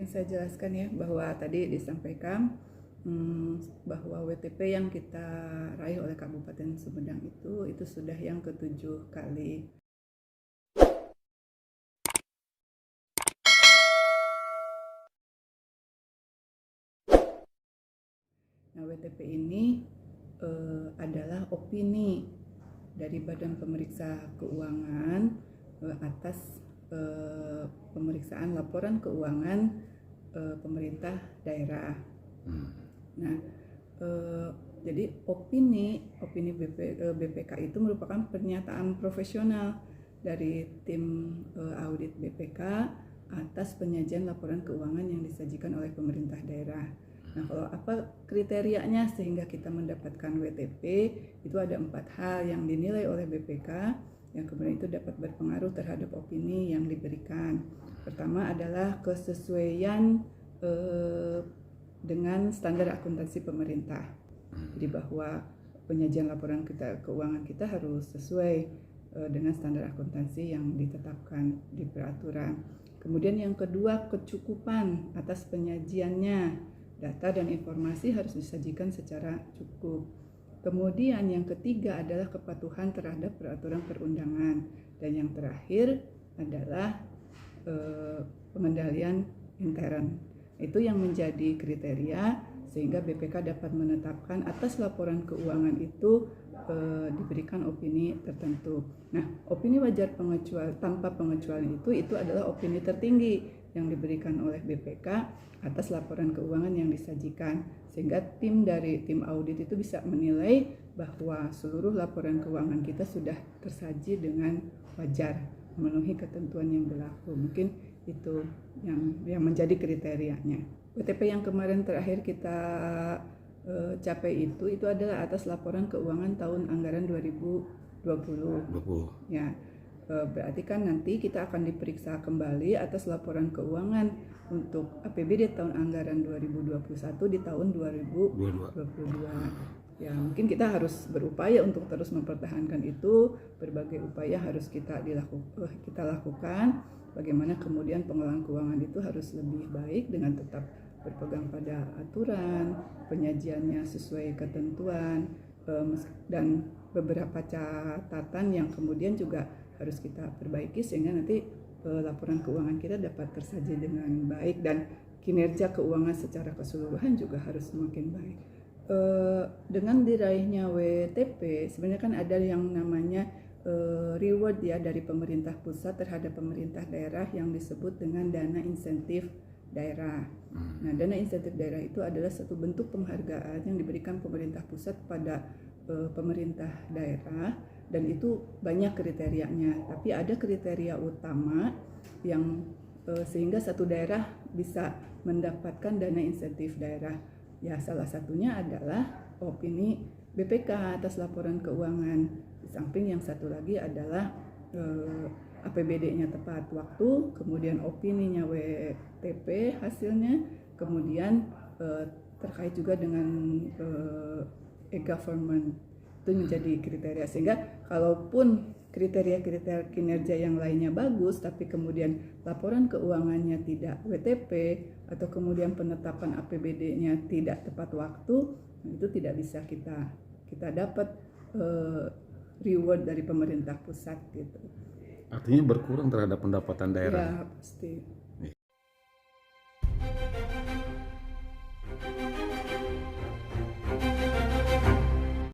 yang saya jelaskan ya, bahwa tadi disampaikan bahwa WTP yang kita raih oleh Kabupaten Sumedang itu sudah yang ke-7 kali. Nah, WTP ini adalah opini dari Badan Pemeriksa Keuangan atas pemeriksaan laporan keuangan pemerintah daerah. Nah, jadi opini BPK itu merupakan pernyataan profesional dari tim audit BPK atas penyajian laporan keuangan yang disajikan oleh pemerintah daerah. Nah, kalau apa kriterianya sehingga kita mendapatkan WTP, itu ada 4 hal yang dinilai oleh BPK yang kemudian itu dapat berpengaruh terhadap opini yang diberikan. Pertama adalah kesesuaian dengan standar akuntansi pemerintah. Jadi bahwa penyajian laporan keuangan kita harus sesuai dengan standar akuntansi yang ditetapkan di peraturan. Kemudian yang kedua, kecukupan atas penyajiannya. Data dan informasi harus disajikan secara cukup. Kemudian yang ketiga adalah kepatuhan terhadap peraturan perundangan. Dan yang terakhir adalah pengendalian intern. Itu yang menjadi kriteria sehingga BPK dapat menetapkan atas laporan keuangan itu diberikan opini tertentu. Nah, opini wajar tanpa pengecualian itu adalah opini tertinggi yang diberikan oleh BPK atas laporan keuangan yang disajikan, sehingga tim audit itu bisa menilai bahwa seluruh laporan keuangan kita sudah tersaji dengan wajar, memenuhi ketentuan yang berlaku. Mungkin itu yang menjadi kriterianya. WTP yang kemarin terakhir kita capai itu adalah atas laporan keuangan tahun anggaran 2020. Ya, berarti kan nanti kita akan diperiksa kembali atas laporan keuangan untuk APBD tahun anggaran 2021 di tahun 2022. Ya, mungkin kita harus berupaya untuk terus mempertahankan itu. Berbagai upaya harus kita lakukan. Bagaimana kemudian pengelolaan keuangan itu harus lebih baik dengan tetap berpegang pada aturan, penyajiannya sesuai ketentuan, dan beberapa catatan yang kemudian juga harus kita perbaiki sehingga nanti laporan keuangan kita dapat tersaji dengan baik dan kinerja keuangan secara keseluruhan juga harus semakin baik. Dengan diraihnya WTP sebenarnya kan ada yang namanya reward ya dari pemerintah pusat terhadap pemerintah daerah yang disebut dengan dana insentif daerah. Nah, dana insentif daerah itu adalah satu bentuk penghargaan yang diberikan pemerintah pusat pada pemerintah daerah dan itu banyak kriterianya. Tapi ada kriteria utama yang sehingga satu daerah bisa mendapatkan dana insentif daerah. Ya, salah satunya adalah opini BPK atas laporan keuangan. Di samping yang satu lagi adalah APBD-nya tepat waktu, kemudian opininya WTP hasilnya, kemudian terkait juga dengan e-government itu menjadi kriteria. Sehingga kalaupun kriteria-kriteria kinerja yang lainnya bagus, tapi kemudian laporan keuangannya tidak WTP atau kemudian penetapan APBD-nya tidak tepat waktu, itu tidak bisa kita dapat reward dari pemerintah pusat gitu. Artinya berkurang terhadap pendapatan daerah. Ya, pasti.